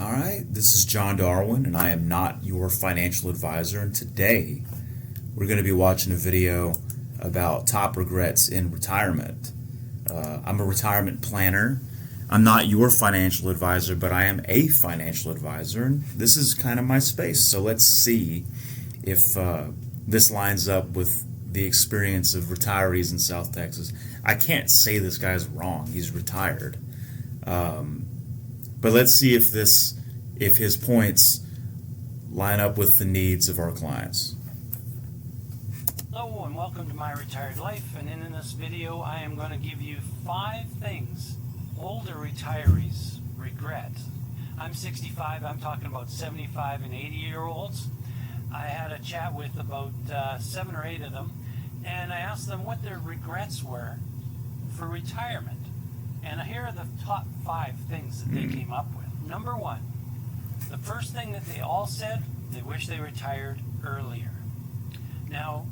All right, this is John Darwin, and I am not your financial advisor. And today we're going to be watching a video about top regrets in retirement. I'm a retirement planner. I'm not your financial advisor, but I am a financial advisor, and this is kind of my space. So let's see if this lines up with the experience of retirees in South Texas. I can't say this guy's wrong. He's retired. But let's see if his points line up with the needs of our clients. Hello and welcome to My Retired Life, and in this video I am going to give you 5 things older retirees regret. I'm 65, I'm talking about 75 and 80-year-olds. I had a chat with about 7 or 8 of them, and I asked them what their regrets were for retirement. And here are the top 5 things that they came up with. Number 1, the first thing that they all said, they wish they retired earlier. Now,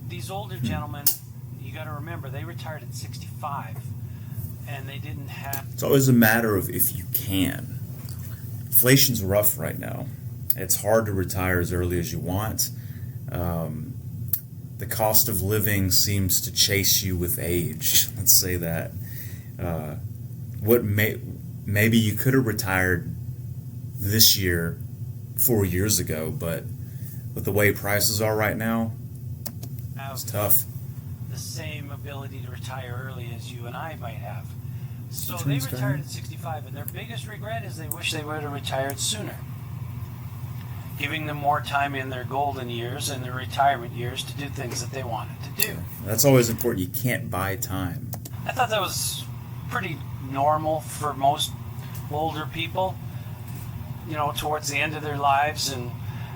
these older gentlemen, you got to remember, they retired at 65, and they didn't have... It's always a matter of if you can. Inflation's rough right now. It's hard to retire as early as you want. The cost of living seems to chase you with age. Let's say that. Maybe you could have retired this year 4 years ago, but with the way prices are right now, it's tough. The same ability to retire early as you and I might have. So they retired at 65, and their biggest regret is they wish they would have retired sooner, giving them more time in their golden years and their retirement years to do things that they wanted to do. That's always important. You can't buy time. I thought that was pretty normal for most older people, you know, towards the end of their lives, and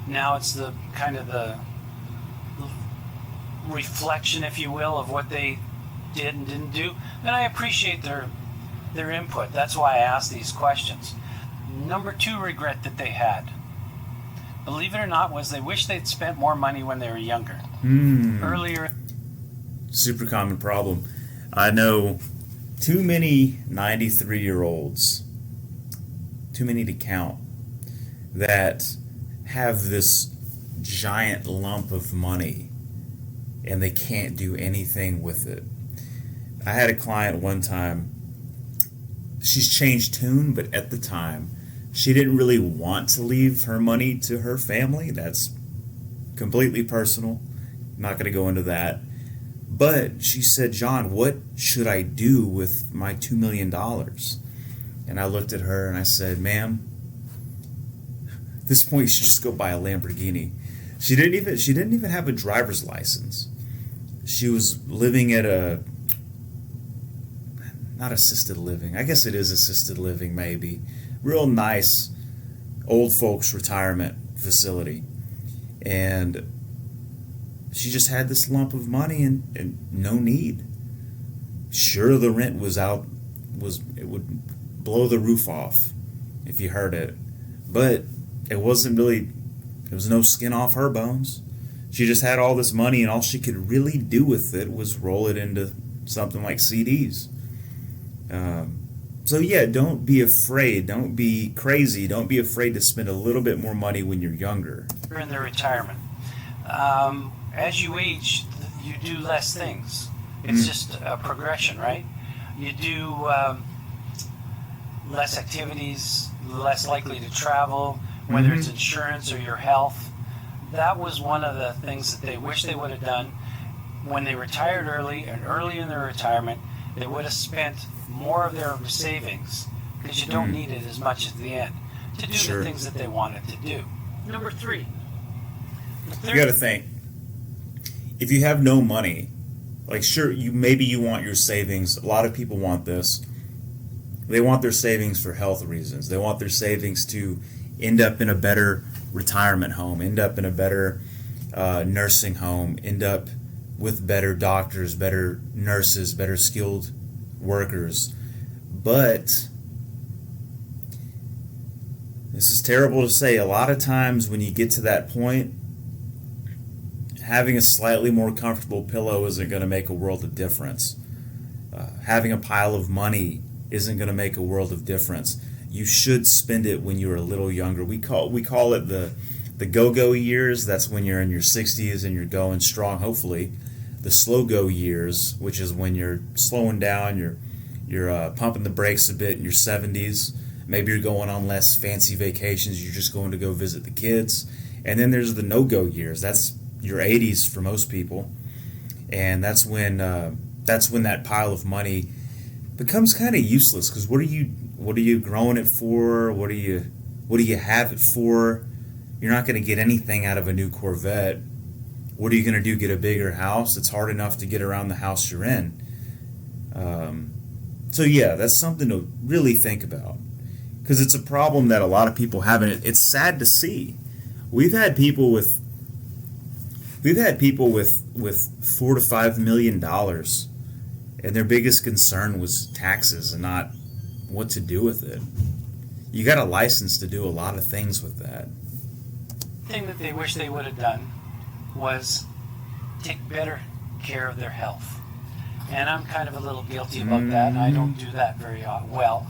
now it's the kind of the reflection, if you will, of what they did and didn't do. And I appreciate their input. That's why I asked these questions. Number 2 regret that they had, believe it or not, was they wish they'd spent more money when they were younger. Earlier. Super common problem. I know too many 93-year-olds, too many to count, that have this giant lump of money and they can't do anything with it. I had a client one time, she's changed tune, but at the time, she didn't really want to leave her money to her family. That's completely personal. I'm not going to go into that. But she said, John, what should I do with my $2 million? And I looked at her and I said, ma'am, at this point you should just go buy a Lamborghini. She didn't even have a driver's license. She was living at not assisted living. I guess it is assisted living, maybe. Real nice old folks retirement facility. And she just had this lump of money and no need. Sure, the rent it would blow the roof off if you heard it. But it wasn't really, there was no skin off her bones. She just had all this money, and all she could really do with it was roll it into something like CDs. So yeah, don't be afraid. Don't be crazy. Don't be afraid to spend a little bit more money when you're younger. In their retirement. As you age, you do less things. It's just a progression, right? You do less activities, less likely to travel, whether it's insurance or your health. That was one of the things that they wish they would have done when they retired early, and early in their retirement, they would have spent more of their savings, because you don't need it as much at the end, to do the things that they wanted to do. Number 3. You got to think. If you have no money, like sure, maybe you want your savings. A lot of people want this. They want their savings for health reasons. They want their savings to end up in a better retirement home, end up in a better nursing home, end up with better doctors, better nurses, better skilled workers. But this is terrible to say. A lot of times when you get to that point, having a slightly more comfortable pillow isn't going to make a world of difference. Having a pile of money isn't going to make a world of difference. you should spend it when you're a little younger. We call it the go-go years. That's when you're in your 60s and you're going strong, hopefully. The slow-go years, which is when you're slowing down, you're pumping the brakes a bit in your 70s. Maybe you're going on less fancy vacations. You're just going to go visit the kids. And then there's the no-go years. That's your 80s for most people. And that's when that pile of money becomes kind of useless, because what are you growing it for? What do you have it for? You're not going to get anything out of a new Corvette. What are you going to do? Get a bigger house? It's hard enough to get around the house you're in. So yeah, that's something to really think about, because it's a problem that a lot of people have, and it's sad to see. We've had people with $4 to $5 million, and their biggest concern was taxes and not what to do with it. You got a license to do a lot of things with that. Thing that they wish they would have done was take better care of their health. And I'm kind of a little guilty about that. I don't do that very well.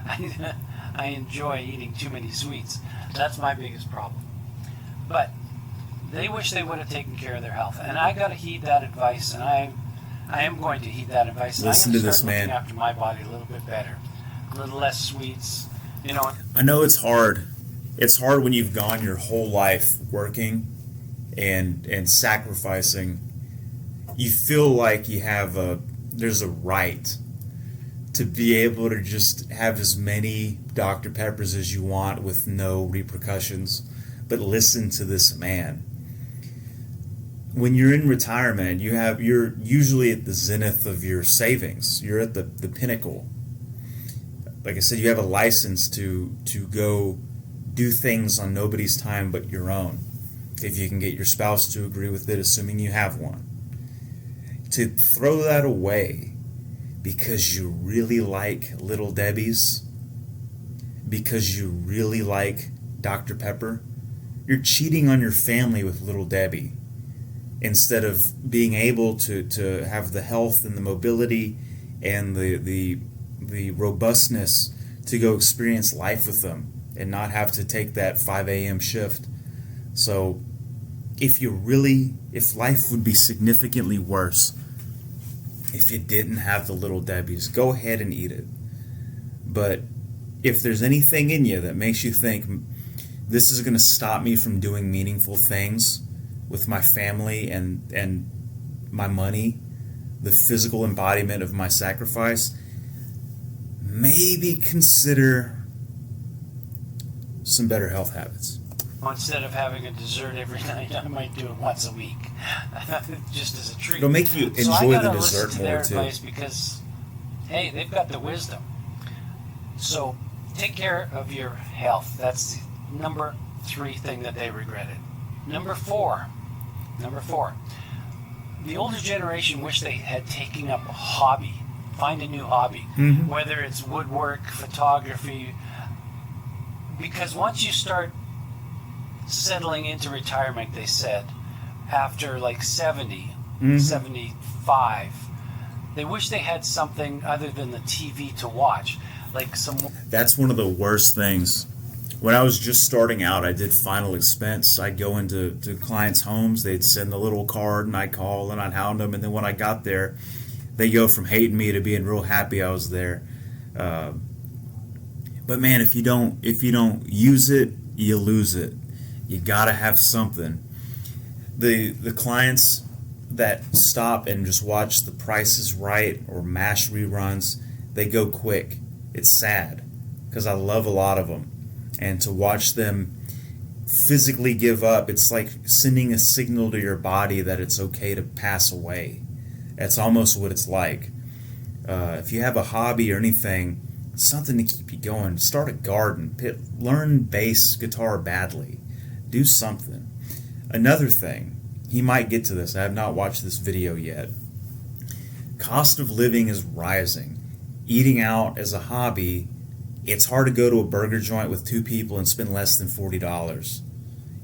I enjoy eating too many sweets. That's my biggest problem. But they wish they would have taken care of their health. And I got to heed that advice, and I am going to heed that advice. Listen to this, man. Looking after my body a little bit better. A little less sweets, you know. I know it's hard. It's hard when you've gone your whole life working and sacrificing. You feel like there's a right to be able to just have as many Dr. Peppers as you want with no repercussions. But listen to this man. When you're in retirement, you're usually at the zenith of your savings. You're at the pinnacle. Like I said, you have a license to go do things on nobody's time but your own, if you can get your spouse to agree with it, assuming you have one. To throw that away because you really like Little Debbie's, because you really like Dr. Pepper, you're cheating on your family with Little Debbie, instead of being able to have the health and the mobility and the robustness to go experience life with them and not have to take that 5 a.m. shift. So if life would be significantly worse if you didn't have the Little Debbie's, go ahead and eat it. But if there's anything in you that makes you think this is going to stop me from doing meaningful things with my family and my money, the physical embodiment of my sacrifice, maybe consider some better health habits. Instead of having a dessert every night, I might do it once a week, just as a treat. It'll make you enjoy the dessert more, too. So I gotta listen to their advice because, hey, they've got the wisdom. So take care of your health. That's the number 3 thing that they regretted. Number four. The older generation wish they had taken up a hobby. Find a new hobby, whether it's woodwork, photography. Because once you start settling into retirement, they said, after like 70, 75, they wish they had something other than the TV to watch. That's one of the worst things. When I was just starting out, I did final expense. I'd go into clients' homes. They'd send the little card, and I'd call, and I'd hound them. And then when I got there, they go from hating me to being real happy I was there. But man, if you don't use it, you lose it. You gotta have something. The clients that stop and just watch The Price is Right or MASH reruns, they go quick. It's sad because I love a lot of them. And to watch them physically give up, it's like sending a signal to your body that it's okay to pass away. That's almost what it's like. If you have a hobby or anything, something to keep you going, start a garden, learn bass guitar badly, do something. Another thing, he might get to this, I have not watched this video yet. Cost of living is rising. Eating out as a hobby, it's hard to go to a burger joint with 2 people and spend less than $40.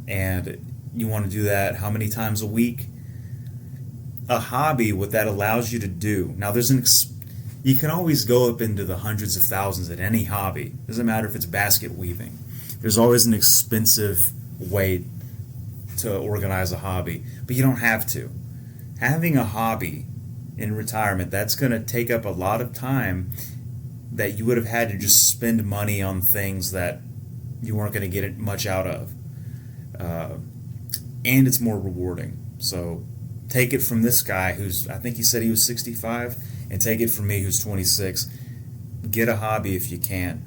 And you want to do that how many times a week? A hobby, what that allows you to do. Now, you can always go up into the hundreds of thousands at any hobby. Doesn't matter if it's basket weaving. There's always an expensive way to organize a hobby, but you don't have to. Having a hobby in retirement, that's going to take up a lot of time that you would have had to just spend money on things that you weren't going to get much out of. And it's more rewarding. So take it from this guy who's, I think he said he was 65, and take it from me who's 26. Get a hobby if you can.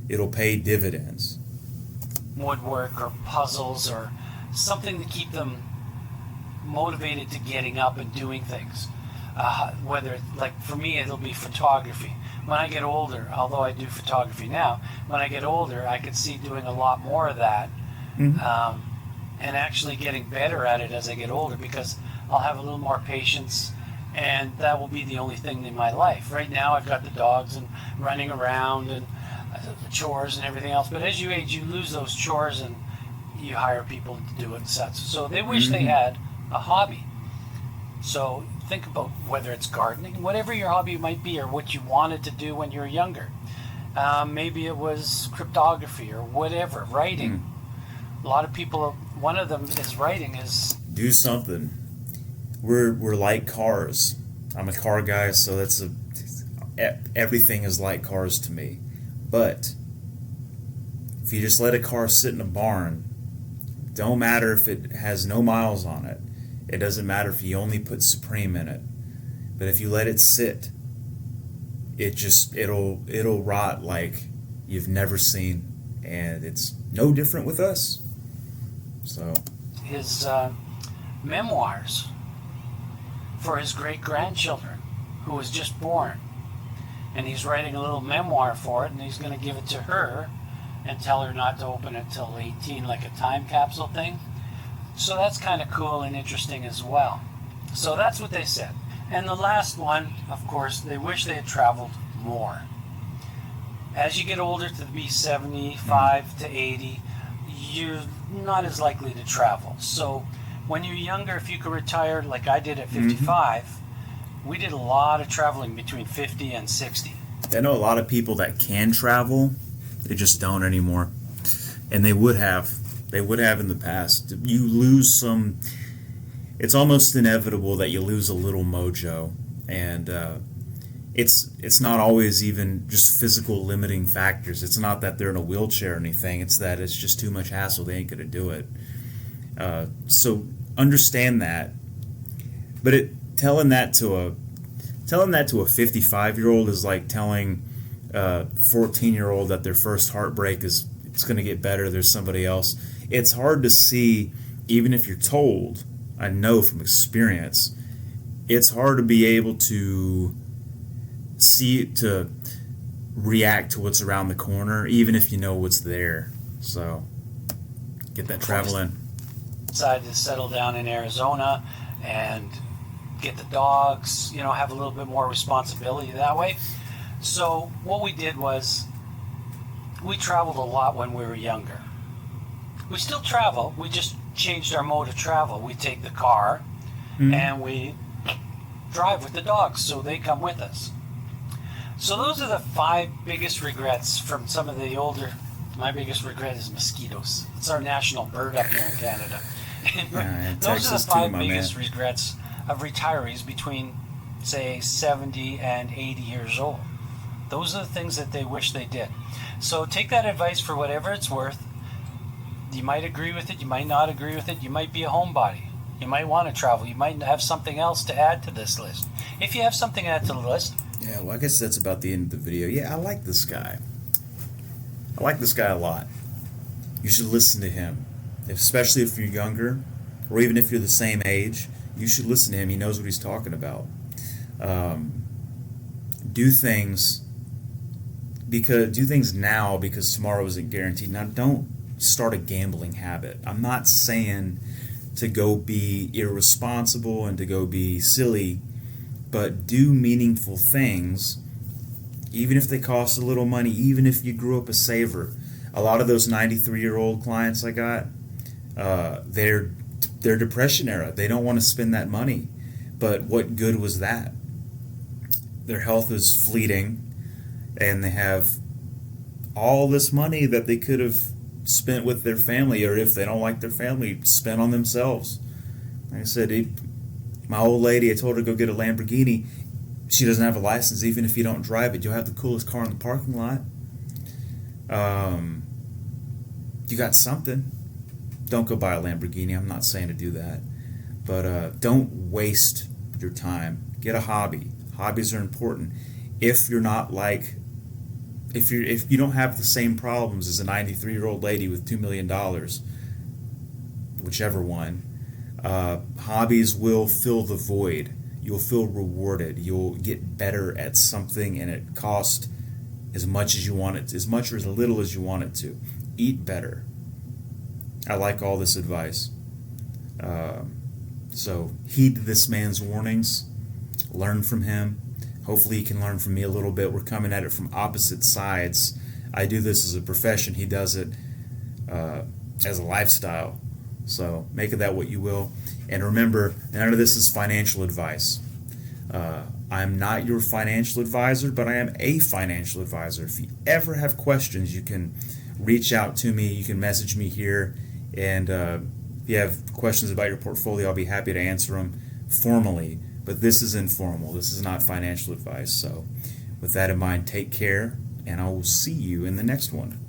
It'll pay dividends. Woodwork or puzzles or something to keep them motivated to getting up and doing things. Whether, like for me, it'll be photography. When I get older, although I do photography now, when I get older, I could see doing a lot more of that. Mm-hmm. And actually getting better at it as I get older, because I'll have a little more patience, and that will be the only thing in my life. Right now I've got the dogs and running around and the chores and everything else, but as you age you lose those chores and you hire people to do it and such. So they wish they had a hobby. So think about whether it's gardening, whatever your hobby might be, or what you wanted to do when you were younger. Maybe it was cryptography or whatever, writing. A lot of people, one of them is writing. Is do something. We're like cars. I'm a car guy, so everything is like cars to me. But if you just let a car sit in a barn, don't matter if it has no miles on it. It doesn't matter if you only put Supreme in it. But if you let it sit, it'll rot like you've never seen, and it's no different with us. So his memoirs for his great-grandchildren who was just born, and he's writing a little memoir for it, and he's going to give it to her and tell her not to open it till 18, like a time capsule thing. So that's kind of cool and interesting as well. So that's what they said. And the last one, of course, they wish they had traveled more. As you get older, to be 75 to 80, you're not as likely to travel. So when you're younger, if you could retire like I did at 55, we did a lot of traveling between 50 and 60. I know a lot of people that can travel, they just don't anymore. And they would have. They would have in the past. You lose some, it's almost inevitable that you lose a little mojo. And it's not always even just physical limiting factors. It's not that they're in a wheelchair or anything. It's that it's just too much hassle. They ain't going to do it. So understand that. But telling that to a 55-year-old is like telling a 14-year-old that their first heartbreak is it's going to get better. There's somebody else. It's hard to see, even if you're told. I know from experience, it's hard to be able to see, to react to what's around the corner, even if you know what's there. So get that travel in. Decided to settle down in Arizona and get the dogs, have a little bit more responsibility that way. So what we did was we traveled a lot when we were younger. We still travel, we just changed our mode of travel. We take the car and we drive with the dogs, so they come with us. So those are the 5 biggest regrets from some of the older. My biggest regret is mosquitoes. It's our national bird up here in Canada. Those are the 5 biggest regrets of retirees between, say, 70 and 80 years old. Those are the things that they wish they did. So take that advice for whatever it's worth. You might agree with it, you might not agree with it, you might be a homebody. You might want to travel, you might have something else to add to this list. If you have something to add to the list. Yeah, well, I guess that's about the end of the video. Yeah, I like this guy. I like this guy a lot. You should listen to him, especially if you're younger, or even if you're the same age. You should listen to him. He knows what he's talking about. Do things now because tomorrow isn't guaranteed. Now, don't start a gambling habit. I'm not saying to go be irresponsible and to go be silly, but do meaningful things, even if they cost a little money, even if you grew up a saver. A lot of those 93-year-old clients I got, they're Depression era. They don't want to spend that money. But what good was that? their health is fleeting, and they have all this money that they could have spent with their family, or if they don't like their family, spent on themselves. Like I said, my old lady, I told her to go get a Lamborghini. She doesn't have a license. Even if you don't drive it, you'll have the coolest car in the parking lot. You got something. Don't go buy a Lamborghini. I'm not saying to do that. But don't waste your time. Get a hobby. Hobbies are important. If you're not like, if you don't have the same problems as a 93-year-old lady with $2 million, whichever one, hobbies will fill the void. You'll feel rewarded. You'll get better at something, and it costs as much as you want it, as much or as little as you want it to. Eat better. I like all this advice. So heed this man's warnings. Learn from him. Hopefully he can learn from me a little bit. We're coming at it from opposite sides. I do this as a profession. He does it as a lifestyle. So make of that what you will. And remember, none of this is financial advice. I'm not your financial advisor, but I am a financial advisor. If you ever have questions, you can reach out to me. You can message me here. And if you have questions about your portfolio, I'll be happy to answer them formally. But this is informal. This is not financial advice. So with that in mind, take care, and I will see you in the next one.